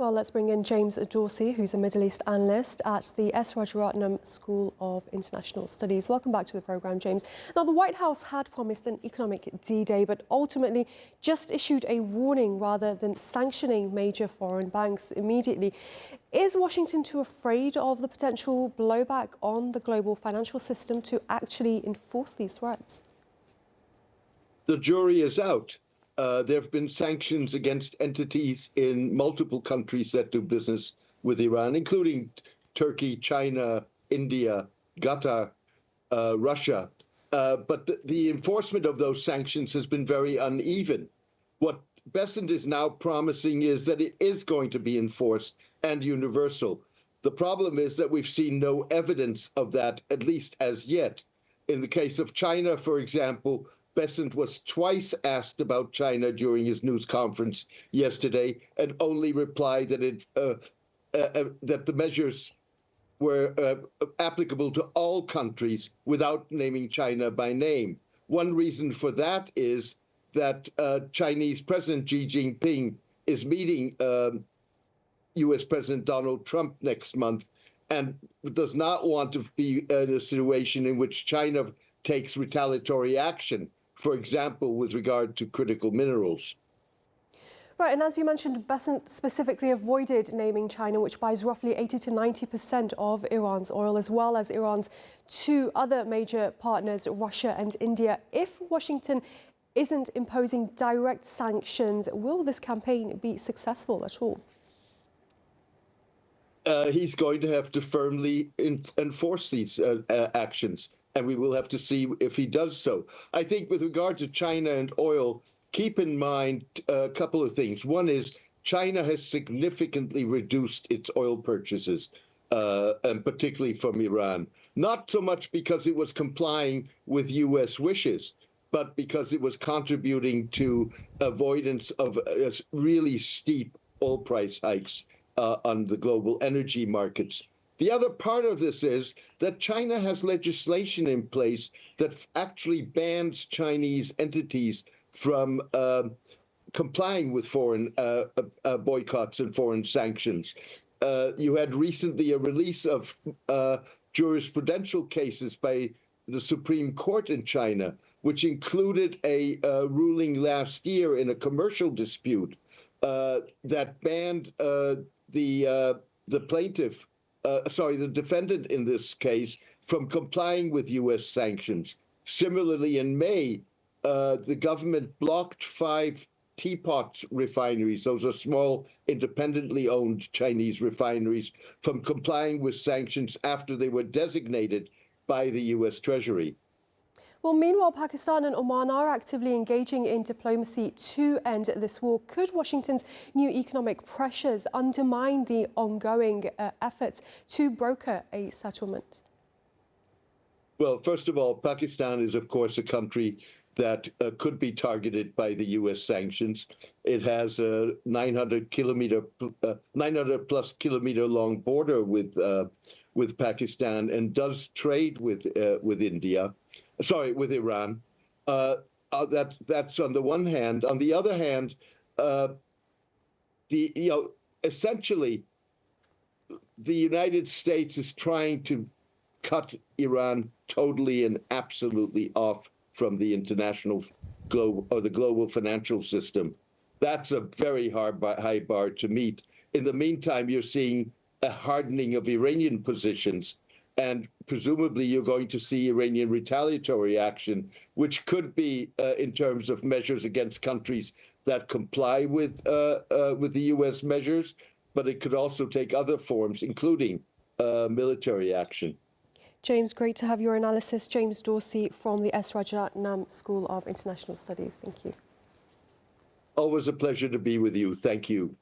Well, let's bring in James Dorsey, who's a Middle East analyst at the Rajaratnam School of International Studies. Welcome back to the programme, James. Now, the White House had promised an economic D-Day, but ultimately just issued a warning rather than sanctioning major foreign banks immediately. Is Washington too afraid of the potential blowback on the global financial system to actually enforce these threats? The jury is out. There have been sanctions against entities in multiple countries that do business with Iran, including Turkey, China, India, Qatar, Russia. But the enforcement of those sanctions has been very uneven. What Bessent is now promising is that it is going to be enforced and universal. The problem is that we've seen no evidence of that, at least as yet. In the case of China, for example, Bessent was twice asked about China during his news conference yesterday, and only replied that that the measures were applicable to all countries without naming China by name. One reason for that is that Chinese President Xi Jinping is meeting U.S. President Donald Trump next month and does not want to be in a situation in which China takes retaliatory action, for example, with regard to critical minerals. Right, and as you mentioned, Bessent specifically avoided naming China, which buys roughly 80 to 90% of Iran's oil, as well as Iran's two other major partners, Russia and India. If Washington isn't imposing direct sanctions, will this campaign be successful at all? He's going to have to firmly enforce these actions, and we will have to see if he does so. I think with regard to China and oil, keep in mind a couple of things. One is China has significantly reduced its oil purchases, and particularly from Iran. Not so much because it was complying with U.S. wishes, but because it was contributing to avoidance of really steep oil price hikes on the global energy markets. The other part of this is that China has legislation in place that actually bans Chinese entities from complying with foreign boycotts and foreign sanctions. You had recently a release of jurisprudential cases by the Supreme Court in China, which included a ruling last year in a commercial dispute that banned the plaintiff, the defendant in this case, from complying with U.S. sanctions. Similarly, in May, the government blocked 5 teapot refineries, those are small, independently owned Chinese refineries, from complying with sanctions after they were designated by the U.S. Treasury. Well, meanwhile, Pakistan and Oman are actively engaging in diplomacy to end this war. Could Washington's new economic pressures undermine the ongoing efforts to broker a settlement? Well, first of all, Pakistan is, of course, a country that could be targeted by the U.S. sanctions. It has a 900+ kilometer long border with Pakistan and does trade with Iran. That's on the one hand. On the other hand, essentially, the United States is trying to cut Iran totally and absolutely off from the international globe or the global financial system. That's a very high bar to meet. In the meantime, you're seeing a hardening of Iranian positions, and presumably you're going to see Iranian retaliatory action, which could be in terms of measures against countries that comply with the U.S. measures, but it could also take other forms, including military action. James, great to have your analysis. James Dorsey from the Rajaratnam School of International Studies. Thank you. Always a pleasure to be with you. Thank you.